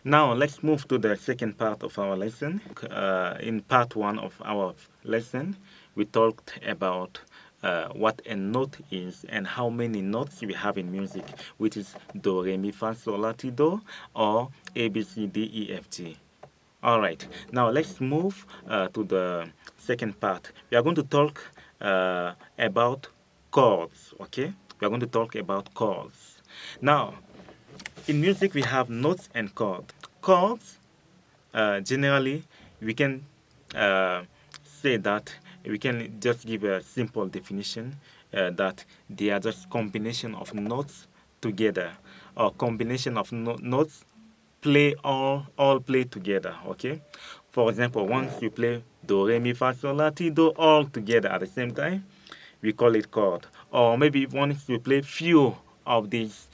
Now let's move to the second part of our lesson. In part one of our lesson, we talked about what a note is and how many notes we have in music, which is do, re, mi, fa, sol, la, ti, do, or A, B, C, D, E, F, G. All right. Now let's move to the second part. We are going to talk about chords. Okay. We are going to talk about chords. Now, in music, we have notes and chords. Chords, generally, we can say that we can just give a simple definition that they are just combination of notes together, or combination of notes play all play together. Okay, for example, once you play do, re, mi, fa, sol, la, ti, do all together at the same time, we call it chord. Or maybe once you play few of these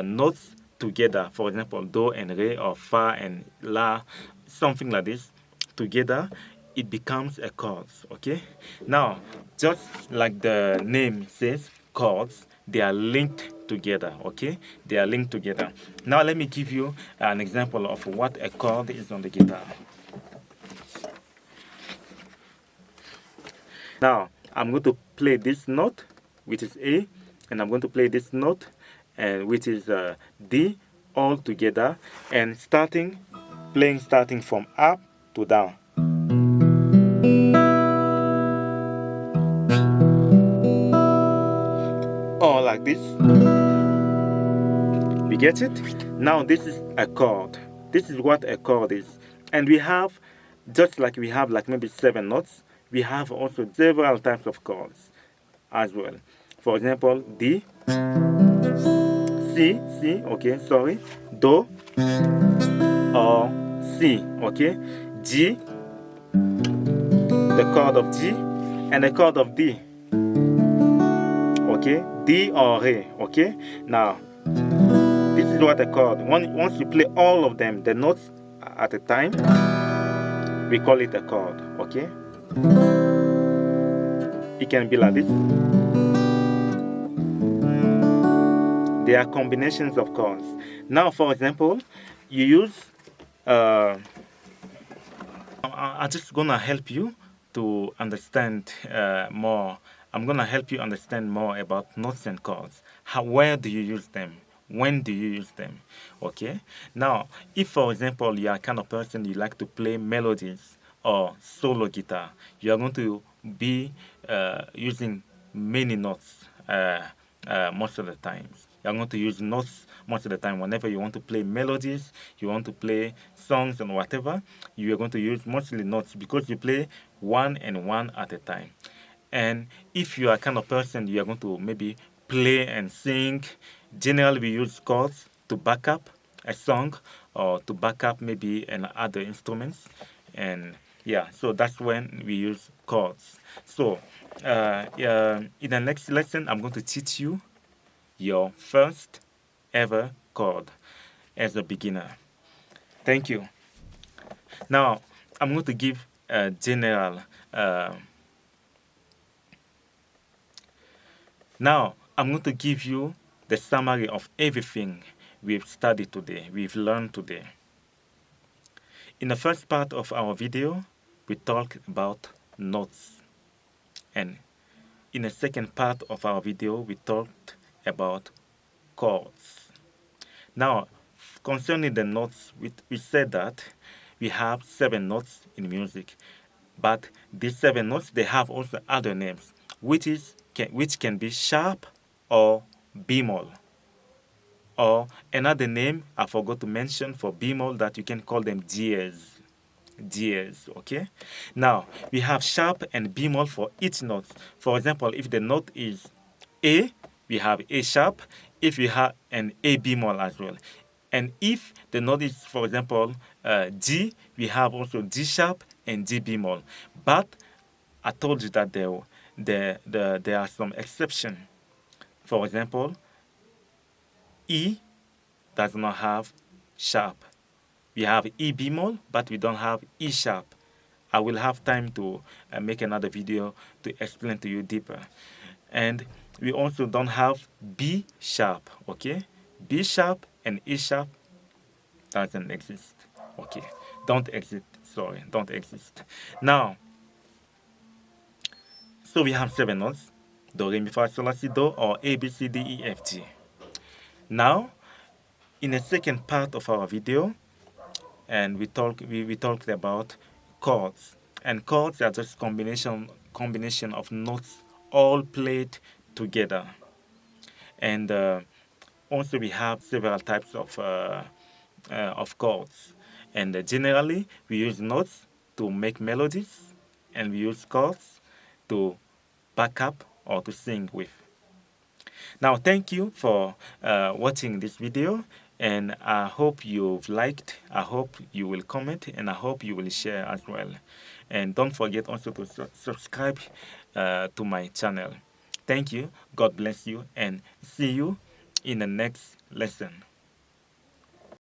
notes together, for example, do and re, or fa and la, something like this together, it becomes a chord. Okay, now just like the name says, chords, they are linked together. Okay, they are linked together. Now let me give you an example of what a chord is on the guitar. Now I'm going to play this note, which is A, and I'm going to play this note, which is D, all together, and starting from up to down. Or like this. We get it? Now this is a chord. This is what a chord is. And we have, just like we have like maybe 7 notes, we have also several types of chords as well. For example, D, C, okay, sorry, Do, or C, okay, G, the chord of G, and the chord of D, okay, D or Re, okay. Now, this is what a chord. Once you play all of them, the notes at a time, we call it a chord, okay. It can be like this. They are combinations of chords. Now, for example, you use. I'm just gonna help you to understand more. I'm gonna help you understand more about notes and chords. Where do you use them? When do you use them? Okay. Now, if for example you are kind of person you like to play melodies or solo guitar, you are going to be using many notes most of the times. You're going to use notes most of the time. Whenever you want to play melodies, you want to play songs and whatever, you are going to use mostly notes because you play one and one at a time. And if you are kind of person, you are going to maybe play and sing. Generally, we use chords to back up a song or to back up maybe other instruments. And yeah, so that's when we use chords. So in the next lesson, I'm going to teach you your first ever chord as a beginner. Thank you. Now, I'm going to give a general. Now, I'm going to give you the summary of everything we've studied today, we've learned today. In the first part of our video, we talked about notes. And in the second part of our video, we talked about chords. Now, concerning the notes, we said that we have 7 notes in music. But these 7 notes, they have also other names, which can be sharp or bemol. Or another name I forgot to mention for bemol, that you can call them diez. Okay? Now, we have sharp and bemol for each note. For example, if the note is A, we have A sharp. If we have an A bemol as well. And if the note is, for example, G, we have also G sharp and G bemol. But I told you that there are some exceptions. For example, E does not have sharp. We have E bemol, but we don't have E sharp. I will have time to make another video to explain to you deeper. And we also don't have B sharp, okay? B sharp and E sharp, doesn't exist. Okay, don't exist. Sorry, don't exist. Now, so we have 7 notes: do, re, mi, fa, sol, la, si, do, or A, B, C, D, E, F, G. Now, in the second part of our video, and we talked about chords, and chords are just combination of notes all played together. And also we have several types of chords, and generally we use notes to make melodies, and we use chords to back up or to sing with. Now, thank you for watching this video, and I hope you've liked, I hope you will comment, and I hope you will share as well. And don't forget also to subscribe to my channel. Thank you, God bless you, and see you in the next lesson.